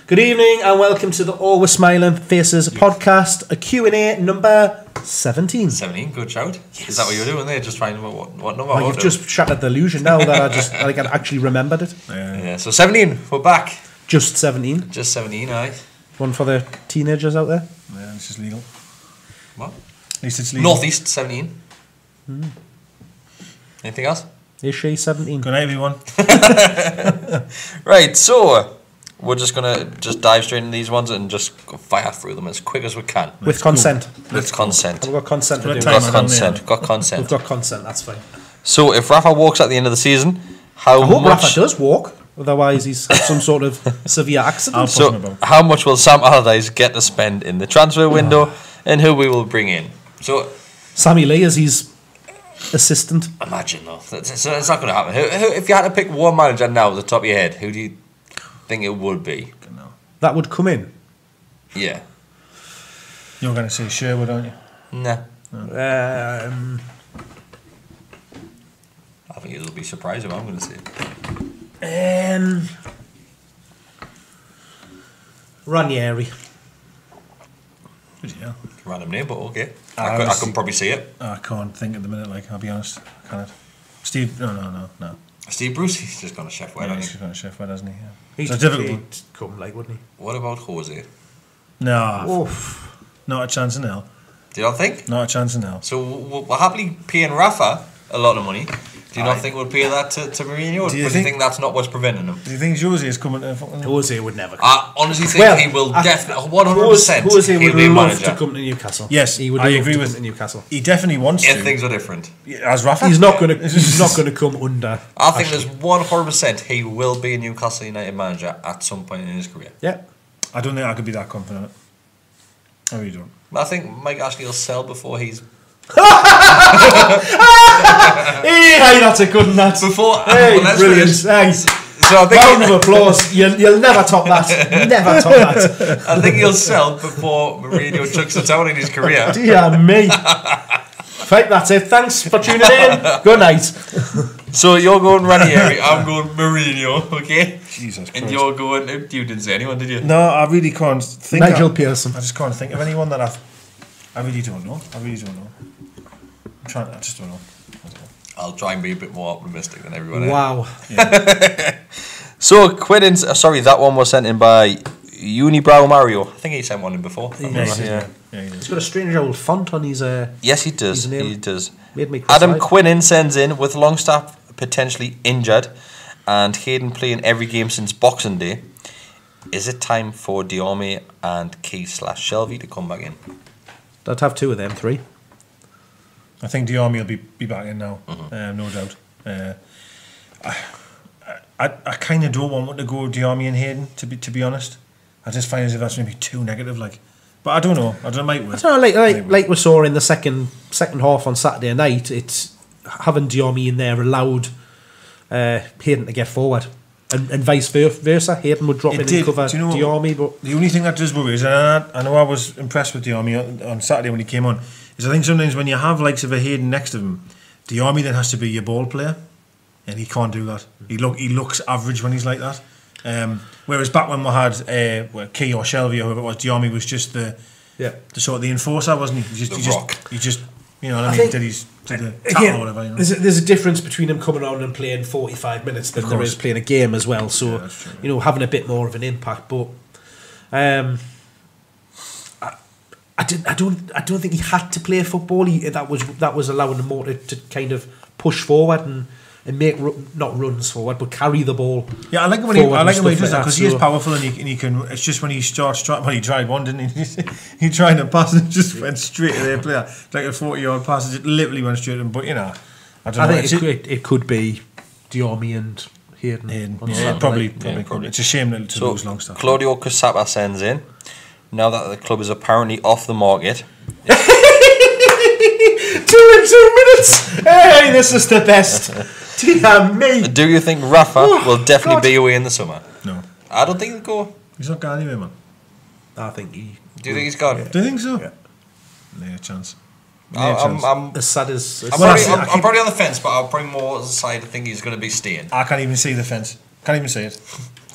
Good evening and welcome to the Always Smiling Faces podcast, a Q&A number 17. 17, good shout. Yes. Is that what you were doing there? Just trying to what number? Oh, you've just shattered the illusion now that I actually remembered it. Yeah, so 17, we're back. Just 17. Just 17, aye. One for the teenagers out there. Yeah, this is legal. What? At least it's legal. Northeast 17. Anything else? Is she 17? Good night, everyone. Right, so we're just gonna dive straight into these ones and just go fire through them as quick as we can. With consent. With consent. We've got consent to do We've this. got consent. Got consent. We've got consent, that's fine. So if Rafa walks at the end of the season, I hope Rafa does walk, otherwise he's had some sort of severe accident. So how much will Sam Allardyce get to spend in the transfer window and who we will bring in? So Sammy Lee is his assistant. Imagine though, it's not going to happen. Who, if you had to pick one manager now at the top of your head, who do you think it would be? That would come in? Yeah. You're going to say Sherwood, aren't you? Nah. No. I think you'll be surprised if I'm going to say Yeah. Ranieri. Random name, but okay. I can probably see it. I can't think at the minute, I'll be honest. I can't. Steve, no. Steve Bruce, he's just gone to Chef Wed, he's just gone to Chef Wed, hasn't he? Yeah. He's a difficult one. come, wouldn't he? What about Jose? No. Not a chance in hell. Do you not think? Not a chance in hell. So we're happily paying Rafa a lot of money. Do you not think we'll pay that to Mourinho? Do you think that's not what's preventing him? Do you think Jose is coming to fucking... Jose would never come. I honestly think he will definitely, 100%. Jose would be love manager. to come to Newcastle. Yes, he would I love agree to with come to Newcastle. He definitely wants to. If things are different. As Rafa? He's not going to come under. I think there's 100% he will be a Newcastle United manager at some point in his career. Yeah. I don't think I could be that confident. I really don't. I think Mike Ashley will sell before he's... Hey, that's a good one. Hey, brilliant. Hey. So I think round of applause. You'll never top that. Never top that. I think he'll sell before Mourinho chucks it down in his career. Dear me. Right, that's it. Thanks for tuning in. Good night. So you're going Ranieri, I'm going Mourinho, okay? Jesus Christ. And you're going... You didn't say anyone, did you? No, I really can't think... Nigel Pearson. I just can't think of anyone that I really don't know. I just don't know. I'll try and be a bit more optimistic than everyone else. Wow. Yeah. So, sorry, that one was sent in by Unibrow Mario. I think he sent one in before. Yeah. He's got a strange old font on his... yes, he does. His name. He does. Made me cross-eyed. Adam Quinnan sends in, with Longstaff potentially injured and Hayden playing every game since Boxing Day, is it time for Diome and Keith/Shelvey to come back in? I'd have two of them, three. I think Diarmi will be back in now, no doubt. I kind of don't want to go Diarmi and Hayden, to be honest. I just find as if that's maybe too negative, But I don't know. I don't know. Might work. I don't know, like we saw in the second half on Saturday night, it's having Diarmi in there allowed Hayden to get forward. And vice versa, Hayden would drop in and cover Diarmi. But the only thing that does worry is, and I know I was impressed with Diarmi on Saturday when he came on, is I think sometimes when you have likes of a Hayden next to him, Diarmi then has to be your ball player, and he can't do that. He looks average when he's like that. Whereas back when we had Key or Shelvey or whoever it was, Diarmi was just the sort of the enforcer, wasn't he? He just you know what I mean? Did the tackle or whatever. You know? There's a difference between him coming on and playing 45 minutes than there is playing a game as well. So true, having a bit more of an impact. But I don't think he had to play football. That was allowing him more to kind of push forward and make not runs forward, but carry the ball. Yeah, I like him when he does that because he is powerful and he can. It's just when he starts trying. Well, he tried one, didn't he? He tried to pass and just went straight to their player, like a 40-yard pass. It literally went straight to him. But I don't know. I think it could be Diarmi and Hayden. Yeah, probably. It's a shame to lose Longstaff. Claudio Casapa sends in. Now that the club is apparently off the market. 2 in 2 minutes. Hey, this is the best. Dear me. Do you think Rafa will definitely be away in the summer? No. I don't think he'll go. He's not going anywhere, man. I think he... Do you think he's gone? Yeah. Do you think so? Yeah. No chance. I'm as sad as... I'm probably on the fence, but I'm probably more on the side I think he's going to be staying. I can't even see the fence. Can't even see it.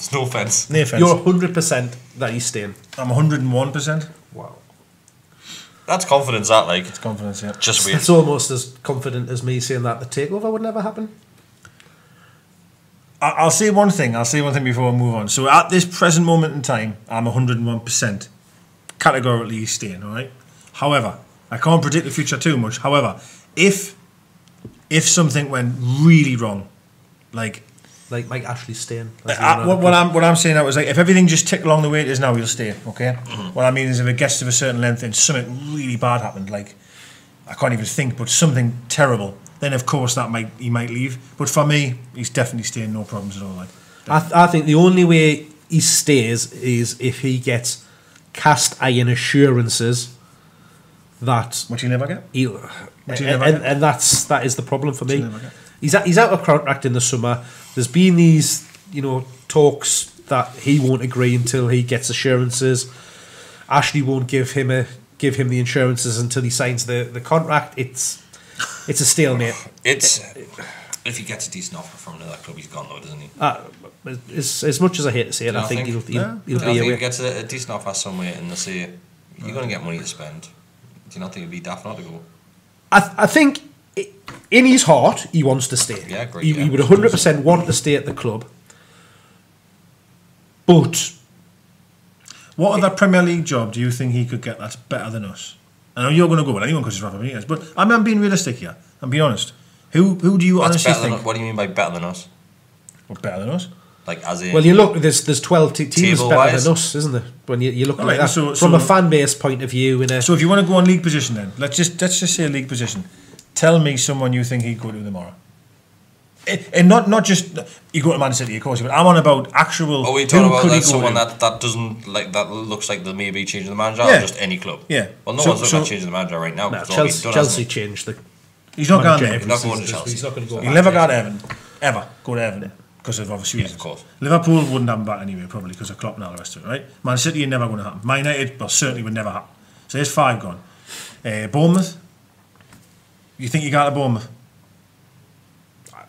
It's no offence. No offence. You're 100% that he's staying. I'm 101%. Wow. That's confidence, that, like. It's confidence, yeah. Just weird. It's almost as confident as me saying that the takeover would never happen. I'll say one thing before we move on. So at this present moment in time, I'm 101% categorically he's staying, alright? However, I can't predict the future too much. However, if something went really wrong, like Mike Ashley staying. what I'm saying now is like if everything just ticked along the way it is now, he'll stay. Okay. What I mean is if it gets to a certain length and something really bad happened, like I can't even think, but something terrible, then of course he might leave. But for me, he's definitely staying, no problems at all. Like I think the only way he stays is if he gets cast iron assurances that which you never get. And that is the problem for me. He's out of contract in the summer. There's been these, talks that he won't agree until he gets assurances. Ashley won't give him the insurances until he signs the contract. It's a stalemate. If he gets a decent offer from another club, he's gone though, doesn't he? As much as I hate to say it, I think he'll be away. If he gets a decent offer somewhere and they say you're going to get money to spend, do you not think it'd be daft not to go? I think in his heart he wants to stay. Yeah, great. He would 100% want to stay at the club. But what other Premier League job do you think he could get that's better than us? I know you're going to go with anyone because he's Rafa Benitez, but I'm being realistic here. I'm being honest. Who do you honestly think? What do you mean by better than us? What, better than us? Like as in, well, you look. There's 12 teams better than us, isn't there? When you look like that from a fan base point of view. So if you want to go on league position, then let's just say league position. Tell me someone you think he'd go to tomorrow. And not just you go to Man City, of course. But I'm on about actual. Are we talking about someone that doesn't like that looks like they may be changing the manager, or just any club? Yeah. Well, no one's looking at changing the manager right now. No, Chelsea changed the. He's not going there. He's not going to Chelsea. He's not going to go. He'll never go to Everton. Ever go to Everton because of obviously reasons. Of course. Liverpool wouldn't have him back anyway, probably because of Klopp and all the rest of it, right? Man City is never going to happen. Man United, well, certainly would never happen. So there's 5 gone. Bournemouth. You think you got to Bournemouth?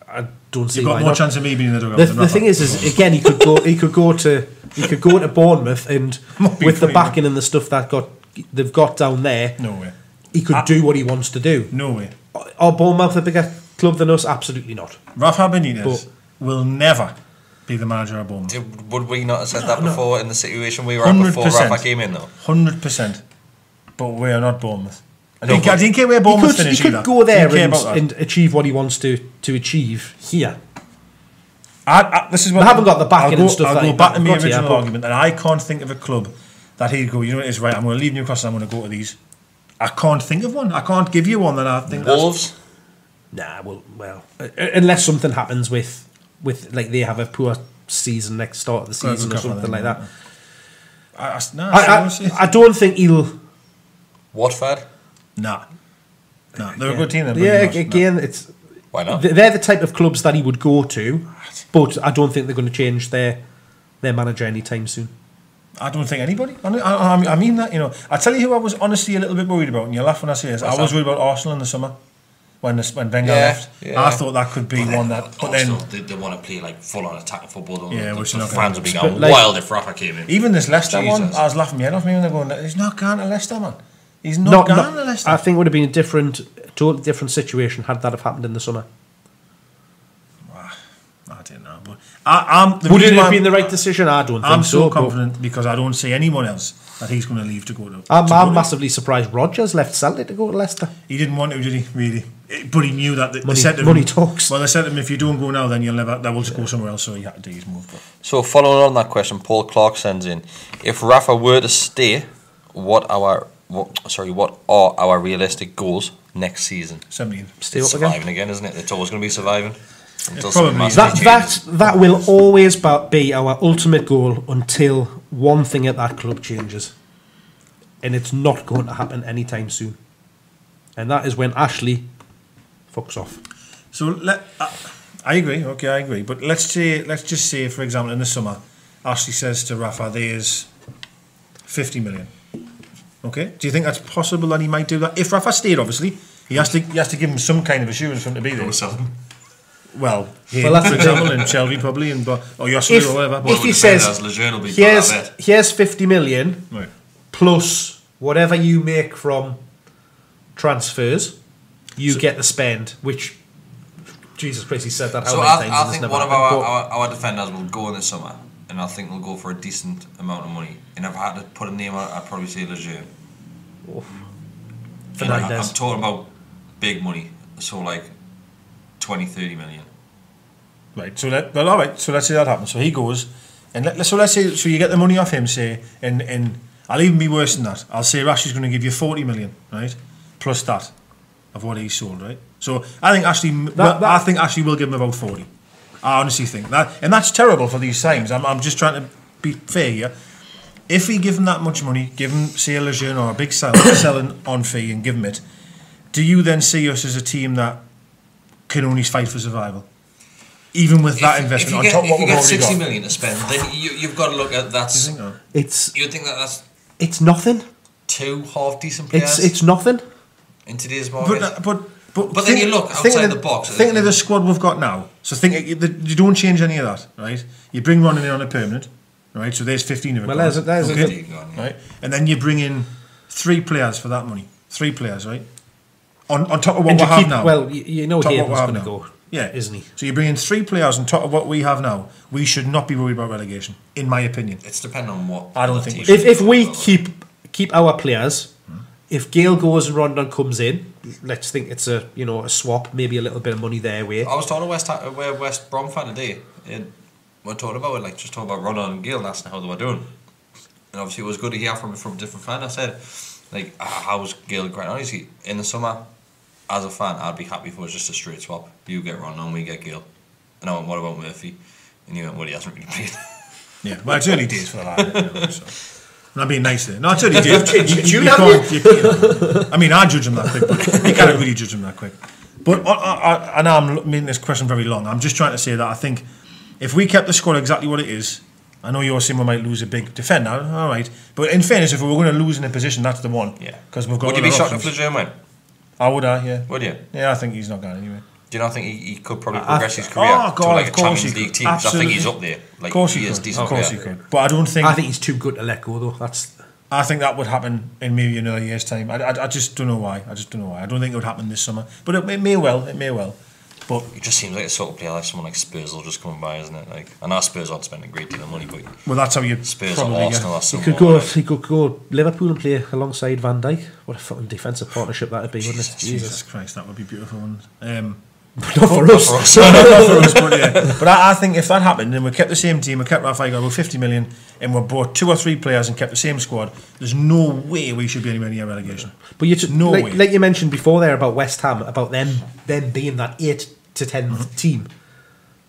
I don't see. You've got more chance of me being in the dugout. The thing is again, he could go to Bournemouth, and with the backing and the stuff they've got down there, no way. He could do what he wants to do. No way. Are Bournemouth a bigger club than us? Absolutely not. Rafa Benitez will never be the manager of Bournemouth. Would we not have said that before in the situation we were in before Rafa came in though? 100%. But we are not Bournemouth. I didn't care where Bournemouth finished. He could go there and achieve what he wants to achieve here. This is what I haven't got the backing and stuff. I'll go back to my original argument, and I can't think of a club that he'd go, you know what it is, right, I'm going to leave Newcastle, I'm going to go to these. I can't think of one. I can't give you one that I think. Wolves? Nah, well, unless something happens with like they have a poor season next start of the season or something like that. I don't think he'll. Watford? Nah, they're a good team. Again, it's why not? They're the type of clubs that he would go to, but I don't think they're going to change their manager anytime soon. I don't think anybody. I mean that, I tell you who I was honestly a little bit worried about, and you laugh when I say this. I was worried about Arsenal in the summer when Wenger left. Yeah. I thought that could be one that. But Arsenal, then they want to play like full on attacking football. Which the fans would be going wild if Rafa came in. Even this Leicester one, I was laughing my head off me when they're going, he's not going to Leicester, man. He's not going to Leicester. I think it would have been a totally different situation had that have happened in the summer. I don't know, but would it have been the right decision? I don't think so. I'm so confident because I don't see anyone else that he's going to leave to go to. I'm massively surprised Rodgers left Celtic to go to Leicester. He didn't want to, did he? Really? But he knew that money talks. Well, they said to him, if you don't go now, then you'll never. They will just go somewhere else. So he had to do his move. So following on that question, Paul Clark sends in: if Rafa were to stay, what are our realistic goals next season? 17. Stay up surviving again, isn't it? It's always going to be surviving. That will always be our ultimate goal until one thing at that club changes, and it's not going to happen anytime soon. And that is when Ashley fucks off. So I agree. Okay, I agree. But let's just say, for example, in the summer, Ashley says to Rafa, "There's 50 million." Okay, do you think that's possible that he might do that if Rafa stayed? Obviously, he has to give him some kind of assurance for him to be there. Well, that's for example, in Shelby probably, or Yossel or whatever. If he says, here's 50 million right, plus whatever you make from transfers, you get the spend, which, Jesus Christ, he said that how many times? I think one of our defenders will go in the summer, and I think they'll go for a decent amount of money. And if I had to put a name on it, I'd probably say Lejeune. I'm talking about big money, so like 20, 30 million. Right, so all right, so let's say that happens. So he goes, and let's say, so you get the money off him, say, and I'll even be worse than that. I'll say Ashley's going to give you 40 million, right, plus that of what he sold, right. So I think Ashley will give him about 40. I honestly think that, and that's terrible for these times. I'm just trying to be fair here. If we give him that much money, give him, say, a Lejeune or a big selling on fee and give him it, do you then see us as a team that can only fight for survival? Even with that investment on top of what we've already got. If you get 60 million to spend, then you've got to look at that. You think that's... It's nothing. 2 half-decent players? It's nothing. In today's market? But then you look outside the box. Thinking of the squad we've got now, so you don't change any of that, right? You bring Ron in on a permanent, right? So there's 15 of it. Well, there's right? And then you bring in 3 players for that money. 3 players, right? On top of what we have now. Well, you know Hayden's going to go, isn't he? So you bring in 3 players on top of what we have now. We should not be worried about relegation, in my opinion. It's depending on what. I don't think. If we keep our players, if Gale goes and Rondon comes in, let's think it's a swap, maybe a little bit of money their way. I was talking to West Brom fan today, and we're talking about it, just talking about Rondon and Gale, and asking how they were doing. And obviously it was good to hear from a different fan. I said, how's Gale going? Honestly, in the summer, as a fan, I'd be happy if it was just a straight swap. You get Rondon, we get Gale. And I went, what about Murphy? And you went, well, he hasn't really played. Yeah, well, it's early days for that. So. I'm not being nice there. No, it's early days. I mean, I judge him that quick, but you can't really judge him that quick. But I know I'm making this question very long. I'm just trying to say that I think if we kept the squad exactly what it is, I know you're saying we might lose a big defender, all right. But in fairness, if we were going to lose in a position, that's the one. Yeah. Because we've got. Would you be shocked if Lejeune went? I would, yeah. Would you? Yeah, I think he's not going anyway. Do you not think he could probably progress his career to like a Champions League team? I think he's up there. Of course he could. Of course he could. But I don't think. I think he's too good to let go, though. I think that would happen in maybe another year's time. I just don't know why. I don't think it would happen this summer. But it may well. It may well. But it just seems like a sort of player like someone like Spurs will just come by, isn't it? Like, I know Spurs aren't spending a great deal of money, but that's how you Spurs or Arsenal or something. He could go Liverpool and play alongside Van Dijk. What a fucking defensive partnership that'd be, wouldn't it? Jesus Christ, that would be beautiful. Not for us. Not for us, but yeah. But I think if that happened and we kept the same team, we kept Rafael about 50 million, and we bought 2 or 3 players and kept the same squad, there's no way we should be anywhere near relegation. But no way. Like you mentioned before there about West Ham, about them being that 8 to 10th team.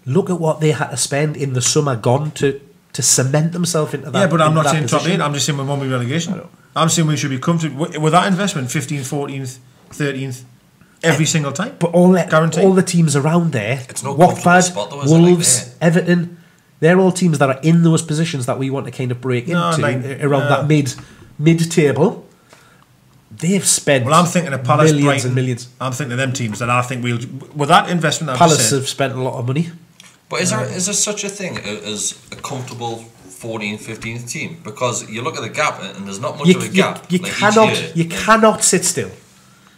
Look at what they had to spend in the summer gone to cement themselves into that. Yeah, but I'm not saying top 8. I'm just saying we won't be relegation. I'm saying we should be comfortable with that investment. 15th, 14th, 13th. Every single time. But all the teams around there, it's no Watford, spot though, Wolves, Everton, they're all teams that are in those positions that we want to kind of break into around that mid-table. They've spent I'm thinking of Palace, millions Brighton, and millions. I'm thinking of them teams that I think we'll... With that investment... Palace have spent a lot of money. But is there such a thing as a comfortable 14th, 15th team? Because you look at the gap and there's not much of a gap. You cannot sit still.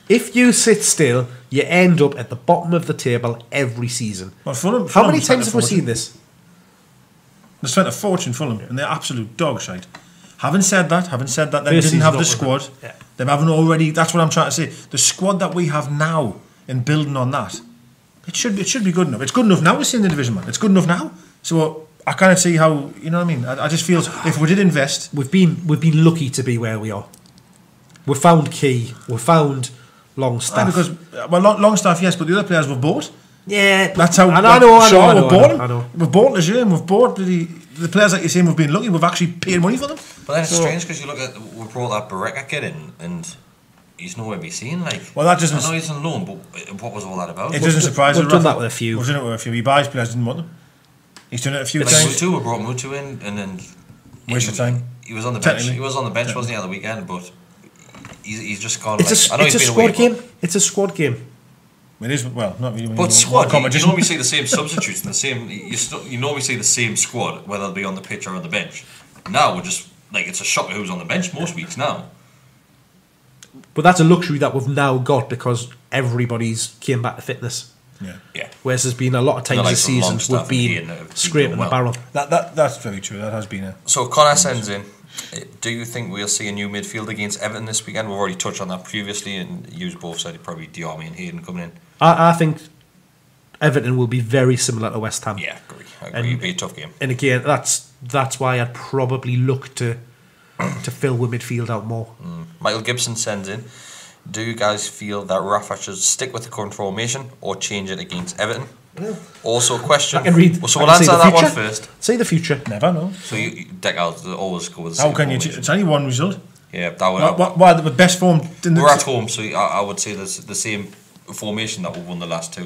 If you sit still, you end up at the bottom of the table every season. Well, Fulham How many times have we seen this? They spent a fortune, Fulham, and they're absolute dog shite. Having said that, they didn't have the squad. Yeah. They haven't already. That's what I'm trying to say. The squad that we have now, and building on that, it should be good enough. It's good enough now. We're seeing the division, man. It's good enough now. So I kind of see how, you know what I mean. I just feel if we did invest, we've been lucky to be where we are. We found Key. We found Longstaff. Longstaff, yes, but the other players we've bought. Yeah, that's how. I know. We've bought Lejeune. We've bought the players like you're saying. We've been lucky. We've actually paid money for them. But then it's strange because you look at we brought that Barreca kid in and he's nowhere to be seen. Like, well, that doesn't. I know he's on loan, but what was all that about? It doesn't surprise us. We've done that with a few. We've done it with a few. He buys players, didn't want them. He's done it a few times. We brought Mutu in, and then waste of time. He was on the bench. He was on the bench, wasn't he, on the weekend? But he's just gone. It's a squad game. It's a squad game. It is, well, not really. But squad, you normally see the same substitutes and the same. You normally see the same squad, whether it be on the pitch or on the bench. Now we're just like, it's a shock who's on the bench most weeks now. But that's a luxury that we've now got because everybody's came back to fitness. Yeah. Whereas there's been a lot of times this season we've been scraping the barrel. That's very true. That has been a. So Connor sends in, do you think we'll see a new midfield against Everton this weekend? We've already touched on that previously, and you both said probably Diarmi and Hayden coming in. I think Everton will be very similar to West Ham. Yeah, I agree. It'll be a tough game. And again, that's why I'd probably look to fill with midfield out more. Michael Gibson sends in, do you guys feel that Rafa should stick with the current formation or change it against Everton? Also a question. I can read. So we'll answer that one first. Say the future. Never know. So I'll always go with the How same can you? formation. It's only one result. Yeah, that would. Why the best form? We're at home, so I would say there's the same formation that we won the last four.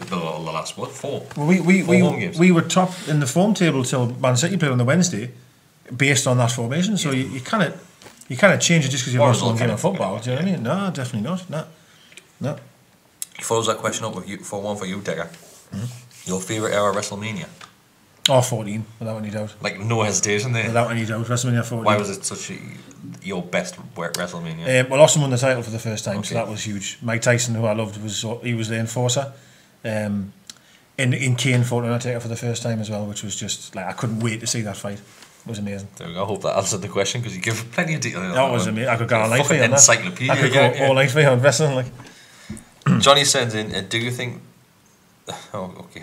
Well, home games. we were top in the form table till Man City played on the Wednesday, based on that formation. So you kind of change it just because you've lost one game of football. Do you know what I mean? No, definitely not. No. He follows that question up with you for you, Digger. Your favourite era of WrestleMania? 14, without any doubt. Like no hesitation there. Without any doubt, WrestleMania 14. Why was it your best WrestleMania? Well, Austin won the title for the first time, Okay. so that was huge. Mike Tyson, who I loved, was the enforcer. In Kane fought Undertaker for the first time as well, which was just like I couldn't wait to see that fight. It was amazing. There we go. I hope that answered the question because you give plenty of detail. That was amazing. I could go all night for you on that. Encyclopedia. I could go all night for you on wrestling. Like. Johnny sends in, do you think... Oh, okay.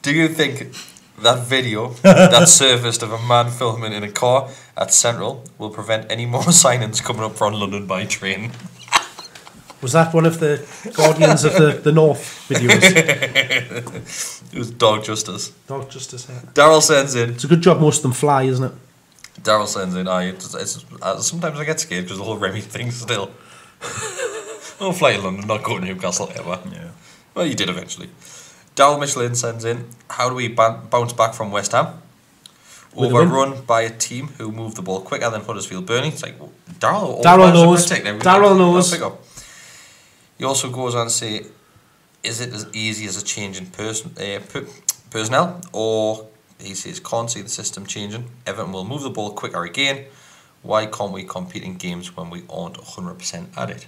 Do you think that video that surfaced of a man filming in a car at Central will prevent any more signings coming up from London by train? Was that one of the Guardians of the North videos? It was Dog Justice. Dog Justice, yeah. Daryl sends in... It's a good job most of them fly, isn't it? Daryl sends in, sometimes I get scared because the whole Remy thing still... Don't fly to London, not go to Newcastle ever. Yeah. Well, you did eventually. Daryl Michelin sends in, how do we bounce back from West Ham? Overrun by a team who move the ball quicker than Huddersfield Burnley. It's like, Daryl knows. Daryl knows. He also goes on to say, is it as easy as a change in personnel? Or, he says, can't see the system changing. Everton will move the ball quicker again. Why can't we compete in games when we aren't 100% at it?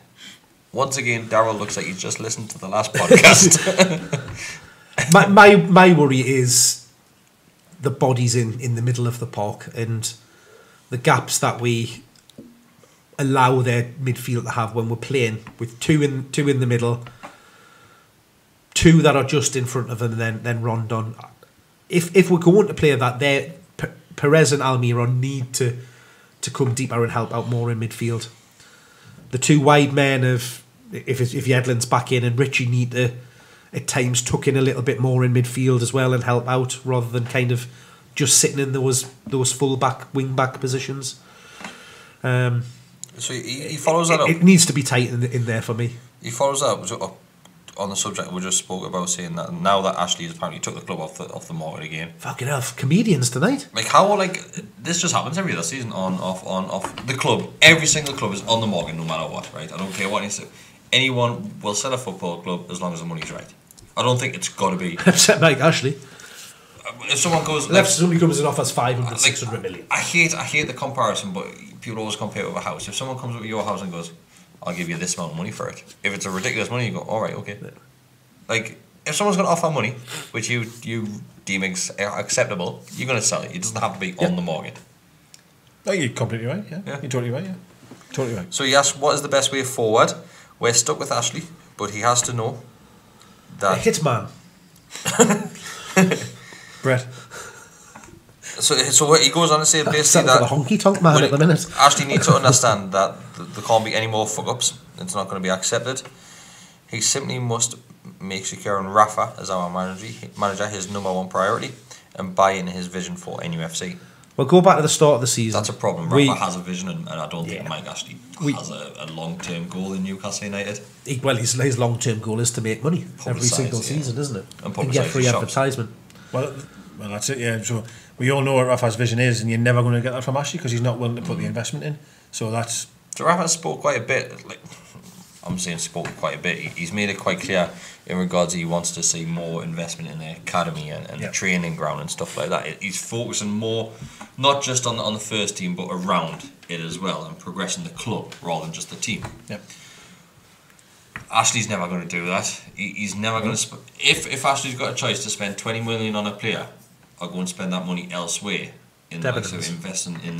Once again, Daryl looks like he's just listened to the last podcast. my worry is the bodies in the middle of the park and the gaps that we allow their midfield to have when we're playing with two in the middle, two that are just in front of them, and then Rondon. If we're going to play that, Perez and Almiron need to come deeper and help out more in midfield. The two wide men of if Yedlin's back in and Richie need to at times tuck in a little bit more in midfield as well and help out rather than kind of just sitting in those full back wing back positions. So he follows that up. It needs to be tight in there for me. He follows that up on the subject we just spoke about, saying that now that Ashley has apparently took the club off the market again. Fucking hell, comedians tonight. Like how this just happens every other season on off the club. Every single club is on the market no matter what, right? I don't care what it is. Anyone will sell a football club as long as the money's right. I don't think it's got to be. Except Mike Ashley. If someone goes, somebody comes in offers 500, 600 million. I hate the comparison, but people always compare it with a house. If someone comes up with your house and goes, I'll give you this amount of money for it. If it's a ridiculous money, you go, all right, okay. Yeah. Like, if someone's going to offer money, which you deem acceptable, you're going to sell it. It doesn't have to be on the market. No, you're completely right, yeah. You're totally right, yeah. Totally right. So he asked, what is the best way forward? We're stuck with Ashley, but he has to know that... A hitman. Brett. So what he goes on to say basically that... the honky-tonk man at the minute. Ashley needs to understand that there can't be any more fuck-ups. It's not going to be accepted. He simply must make securing Rafa as our manager his number one priority and buy in his vision for NUFC. Well, go back to the start of the season. That's a problem. Rafa has a vision, and I don't think Mike Ashley has a long-term goal in Newcastle United. His long-term goal is to make money every single season, isn't it? And get free advertisement. Well, that's it, yeah. So we all know what Rafa's vision is, and you're never going to get that from Ashley because he's not willing to put the investment in. So Rafa spoke quite a bit. Like, I'm saying spoken quite a bit. He's made it quite clear in regards he wants to see more investment in the academy and the training ground and stuff like that. He's focusing more, not just on the first team, but around it as well, and progressing the club rather than just the team. Yep. Ashley's never going to do that. He's never going to. If Ashley's got a choice to spend 20 million on a player, or go and spend that money elsewhere in like, so investing in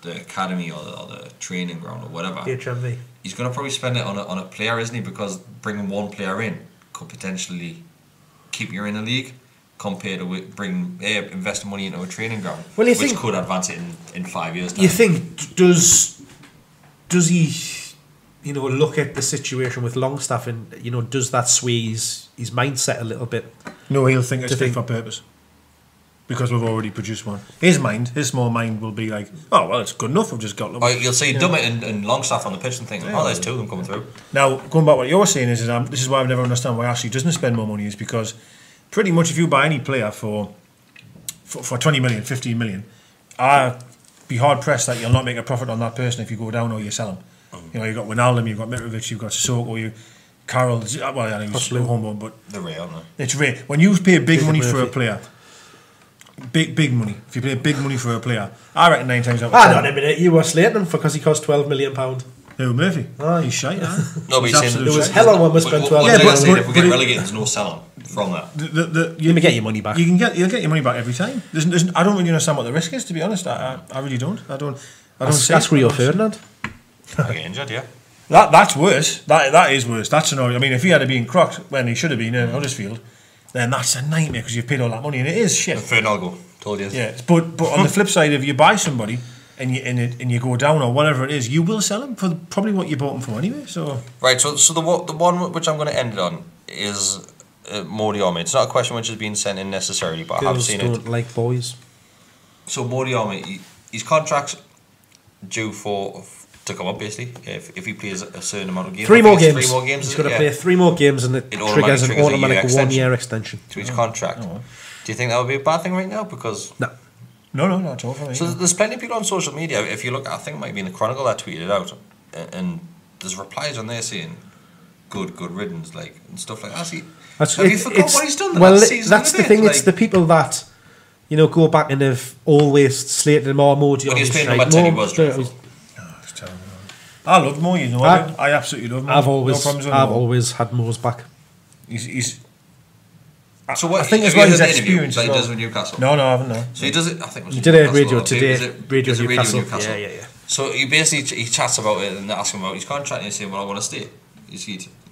the academy or the training ground or whatever. HMV. He's going to probably spend it on a player, isn't he? Because bringing one player in could potentially keep you in the league, compared to investing money into a training ground, which could advance it in 5 years' time. You think does he, look at the situation with Longstaff and does that sway his mindset a little bit? No, he'll think it's fit for purpose. Because we've already produced one. His small mind will be like, oh, well, it's good enough, we've just got them. You'll see Dummett and Longstaff on the pitch and think, there's two of them coming through. Now, going back to what you're saying is this is why I've never understood why Ashley doesn't spend more money, is because pretty much if you buy any player for 20 million, 15 million, I'd be hard-pressed that you'll not make a profit on that person if you go down or you sell him. You've got Wijnaldum, you've got Mitrovic, you've got Sissoko, Carroll, well, I think he's home, but they're rare, aren't they? It's rare. When you pay big money for a player, big money. If you pay big money for a player, I reckon 9 times out of 10. Hang on a minute, you were slating him because he cost £12 million. Who, Murphy? Aye. He's shite, No, but he's saying there was hell on when we spent 12 million. But if we get relegated, there's no selling from that. You'll get your money back. You'll get your money back every time. I don't really understand what the risk is, to be honest. I really don't. I don't That's Rio Ferdinand. I get injured, yeah. That's worse. That is worse. That's an. I mean, if he had been crocked when he should have been in Huddersfield, then that's a nightmare because you've paid all that money and it is shit. Ferdinand go. Told you. Yeah, but on the flip side, if you buy somebody and you go down or whatever it is, you will sell them for probably what you bought them for anyway. So right. So the one which I'm going to end it on is Moriarty. It's not a question which has been sent in necessarily, but I have seen don't like boys. So Moriarty, his contract's due to come up basically if he plays a certain amount of games. 3 more games. He's got to play 3 more games and it triggers an automatic 1-year extension to his contract. Oh. Do you think that would be a bad thing right now? Because no, not at all for me. So there's plenty of people on social media. If you look, I think it might be in the Chronicle that tweeted out, and there's replies on there saying good riddance, like and stuff like that. Have you forgot what he's done? That's the thing. It's the people that go back and have always slated him or more. When he was playing number 10, he was dreadful. I love Mo, I absolutely love Mo. I've always had Mo's back. He's so what? I think as well his experience. Like he does with Newcastle. No, I haven't. No. So he does it. I think it was he did a radio today. Radio Newcastle. Yeah. So he basically chats about it and they ask him about his contract and he's saying, "Well, I want to stay."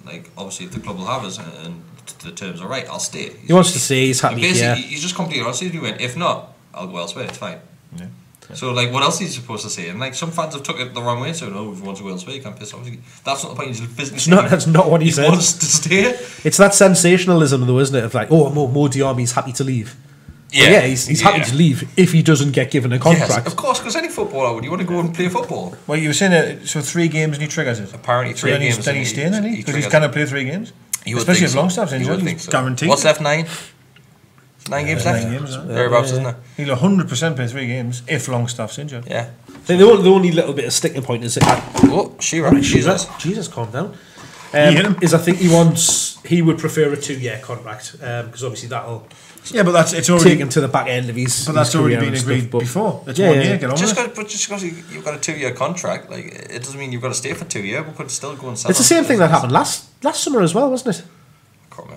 Like obviously if the club will have us and the terms are right, I'll stay. He wants to stay. He's happy. Basically, he's just completely honest. He went, if not, I'll go elsewhere. It's fine. Yeah. So like, what else is he supposed to say? And like, some fans have took it the wrong way. So no, if he wants to go elsewhere, he can't piss off. That's not the point. He's physically. That's not what he said. He wants to stay. It's that sensationalism, though, isn't it? Of like, Mo Diarmi's happy to leave. Yeah, he's happy to leave if he doesn't get given a contract. Yes, of course, because any footballer would. You want to go and play football. Well, you were saying that. So 3 games and he triggers it. Apparently 3 games. Then he's staying, isn't he? Because he's kind of played 3 games. Especially if Longstaff's injured, he's guaranteed. What's left? 9 games left. 9 games, thereabouts, isn't it? He'll 100% play 3 games if Longstaff's injured. Yeah. The only little bit of sticking point is Jesus, calm down. Is I think he would prefer a 2-year contract because obviously that'll it's already take him to the back end of his. But that's already been agreed before. It's 1 year. Get on just because you've got a 2-year contract, like it doesn't mean you've got to stay for 2 years. We could still go and sell. It's the same thing that happened last summer as well, wasn't it?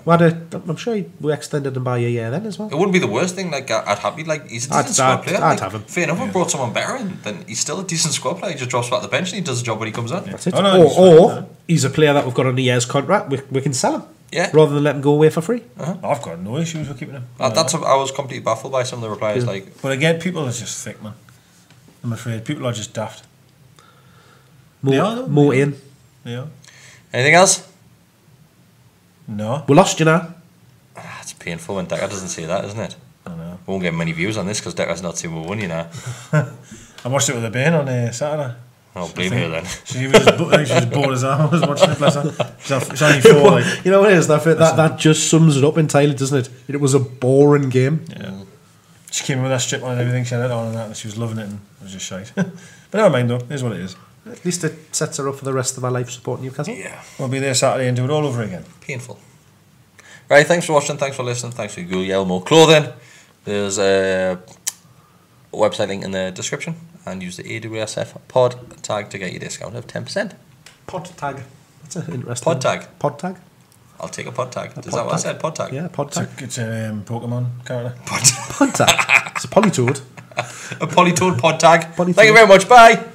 I'm sure we extended him by a year then as well. It wouldn't be the worst thing. Like I'd happy. Like he's a decent squad player. I'd have him. Fair enough. We brought someone better in. Then he's still a decent squad player. He just drops back the bench and he does the job when he comes on. That's it. Or he's a player that we've got on a year's contract. We can sell him. Yeah. Rather than let him go away for free. I've got no issues with keeping him. I was completely baffled by some of the replies. Like, but again, people are just thick, man. I'm afraid people are just daft. More in. Yeah. Anything else? No. We lost you now. It's painful when Decker doesn't say that, isn't it? I know. We won't get many views on this because Decker's not saying we won, you know. I watched it with a Ben on Saturday. Oh, blame her then. She was bored as I was watching it, bless her. It's only 4. Like. You know what it is? That just sums it up entirely, doesn't it? It was a boring game. Yeah. She came in with that strip on and everything. She had it on and that, and she was loving it, and it was just shite. But never mind, though. It is what it is. At least it sets her up for the rest of our life supporting Newcastle. Yeah. We'll be there Saturday and do it all over again. Painful. Right, thanks for watching, thanks for listening, thanks for Guglielmo Clothing. There's a website link in the description, and use the AWSF pod tag to get your discount of 10%. Pod tag. That's an interesting. Pod tag. Pod tag. I'll take a pod tag. Is that what I said? Pod tag? Yeah, pod tag. It's a Pokemon character. Pod tag. It's a polytoad. A polytoad pod tag. Polytoad. Thank you very much. Bye.